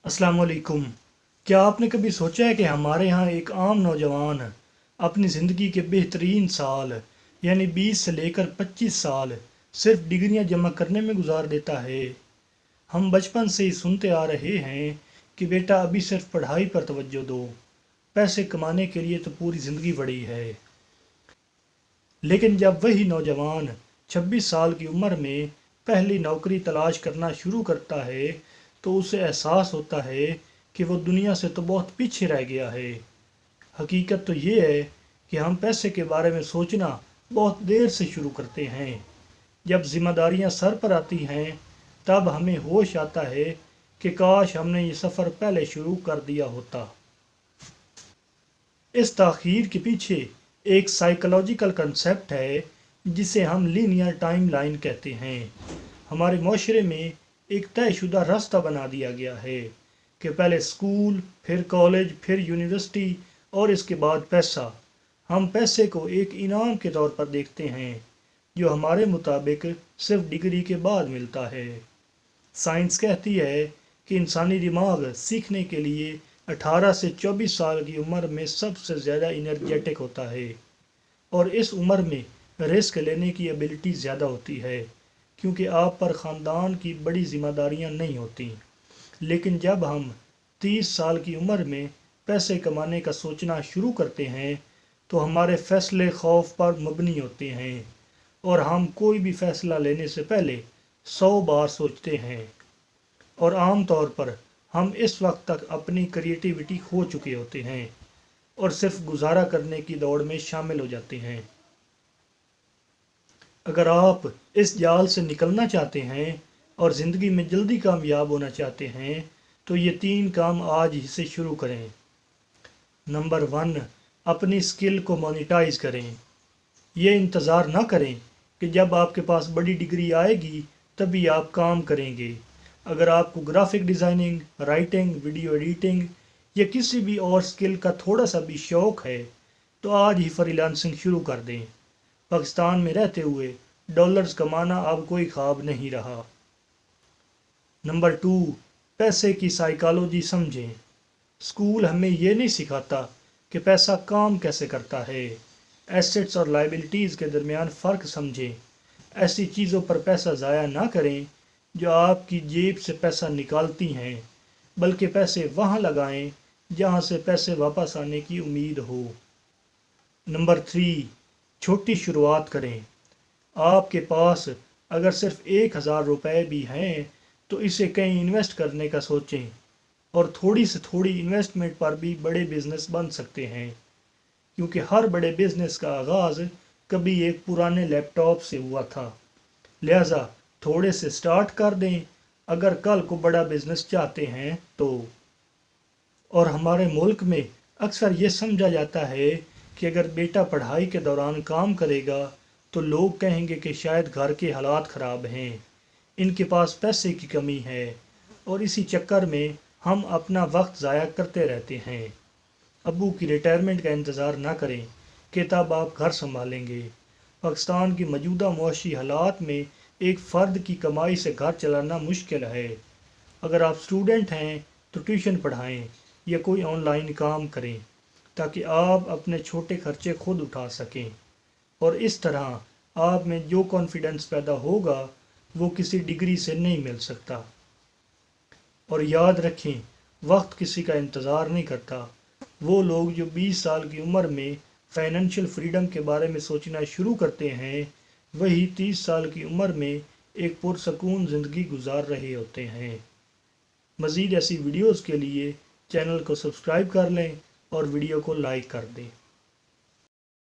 अस्सलाम वालेकुम। क्या आपने कभी सोचा है कि हमारे यहाँ एक आम नौजवान अपनी ज़िंदगी के बेहतरीन साल यानी 20 से लेकर 25 साल सिर्फ डिग्रियां जमा करने में गुजार देता है। हम बचपन से ही सुनते आ रहे हैं कि बेटा अभी सिर्फ पढ़ाई पर तवज्जो दो, पैसे कमाने के लिए तो पूरी ज़िंदगी पड़ी है। लेकिन जब वही नौजवान 26 साल की उम्र में पहली नौकरी तलाश करना शुरू करता है तो उसे एहसास होता है कि वो दुनिया से तो बहुत पीछे रह गया है। हकीकत तो ये है कि हम पैसे के बारे में सोचना बहुत देर से शुरू करते हैं। जब जिम्मेदारियां सर पर आती हैं तब हमें होश आता है कि काश हमने ये सफ़र पहले शुरू कर दिया होता। इस ताख़ीर के पीछे एक साइकोलॉजिकल कंसेप्ट है जिसे हम लीनियर टाइम लाइन कहते हैं। हमारे माशरे में एक तयशुदा रास्ता बना दिया गया है कि पहले स्कूल, फिर कॉलेज, फिर यूनिवर्सिटी और इसके बाद पैसा। हम पैसे को एक इनाम के तौर पर देखते हैं जो हमारे मुताबिक सिर्फ डिग्री के बाद मिलता है। साइंस कहती है कि इंसानी दिमाग सीखने के लिए 18 से 24 साल की उम्र में सबसे ज़्यादा इनर्जेटिक होता है और इस उम्र में रिस्क लेने की एबिलिटी ज़्यादा होती है क्योंकि आप पर ख़ानदान की बड़ी जिम्मेदारियां नहीं होती। लेकिन जब हम 30 साल की उम्र में पैसे कमाने का सोचना शुरू करते हैं तो हमारे फ़ैसले खौफ पर मबनी होते हैं और हम कोई भी फ़ैसला लेने से पहले 100 बार सोचते हैं और आम तौर पर हम इस वक्त तक अपनी क्रिएटिविटी खो चुके होते हैं और सिर्फ गुजारा करने की दौड़ में शामिल हो जाते हैं। अगर आप इस जाल से निकलना चाहते हैं और ज़िंदगी में जल्दी कामयाब होना चाहते हैं तो ये 3 काम आज ही से शुरू करें। नंबर 1, अपनी स्किल को मोनेटाइज करें। ये इंतज़ार ना करें कि जब आपके पास बड़ी डिग्री आएगी तभी आप काम करेंगे। अगर आपको graphic designing, writing, video editing या किसी भी और स्किल का थोड़ा सा भी शौक़ है तो आज ही फ्रीलांसिंग शुरू कर दें। पाकिस्तान में रहते हुए डॉलर्स कमाना अब कोई ख्वाब नहीं रहा। नंबर 2, पैसे की साइकोलॉजी समझें। स्कूल हमें ये नहीं सिखाता कि पैसा काम कैसे करता है। एसेट्स और लायबिलिटीज़ के दरमियान फ़र्क समझें। ऐसी चीज़ों पर पैसा ज़ाया ना करें जो आपकी जेब से पैसा निकालती हैं, बल्कि पैसे वहाँ लगाएं जहाँ से पैसे वापस आने की उम्मीद हो। नंबर 3, छोटी शुरुआत करें। आपके पास अगर सिर्फ 1000 रुपये भी हैं तो इसे कहीं इन्वेस्ट करने का सोचें और थोड़ी से थोड़ी इन्वेस्टमेंट पर भी बड़े बिजनेस बन सकते हैं क्योंकि हर बड़े बिजनेस का आगाज़ कभी एक पुराने लैपटॉप से हुआ था। लिहाजा थोड़े से स्टार्ट कर दें अगर कल को बड़ा बिजनेस चाहते हैं तो। और हमारे मुल्क में अक्सर ये समझा जाता है कि अगर बेटा पढ़ाई के दौरान काम करेगा तो लोग कहेंगे कि शायद घर के हालात ख़राब हैं, इनके पास पैसे की कमी है और इसी चक्कर में हम अपना वक्त ज़ाया करते रहते हैं। अब्बू की रिटायरमेंट का इंतज़ार ना करें कि तब आप घर संभालेंगे। पाकिस्तान की मौजूदा मुआशी हालात में एक फ़र्द की कमाई से घर चलाना मुश्किल है। अगर आप स्टूडेंट हैं तो ट्यूशन पढ़ाएं या कोई ऑनलाइन काम करें ताकि आप अपने छोटे खर्चे खुद उठा सकें और इस तरह आप में जो कॉन्फिडेंस पैदा होगा वो किसी डिग्री से नहीं मिल सकता। और याद रखें, वक्त किसी का इंतज़ार नहीं करता। वो लोग जो 20 साल की उम्र में फाइनेंशियल फ्रीडम के बारे में सोचना शुरू करते हैं वही 30 साल की उम्र में एक पुरसकून ज़िंदगी गुजार रहे होते हैं। मज़ीद ऐसी वीडियोज़ के लिए चैनल को सब्सक्राइब कर लें और वीडियो को लाइक कर दें।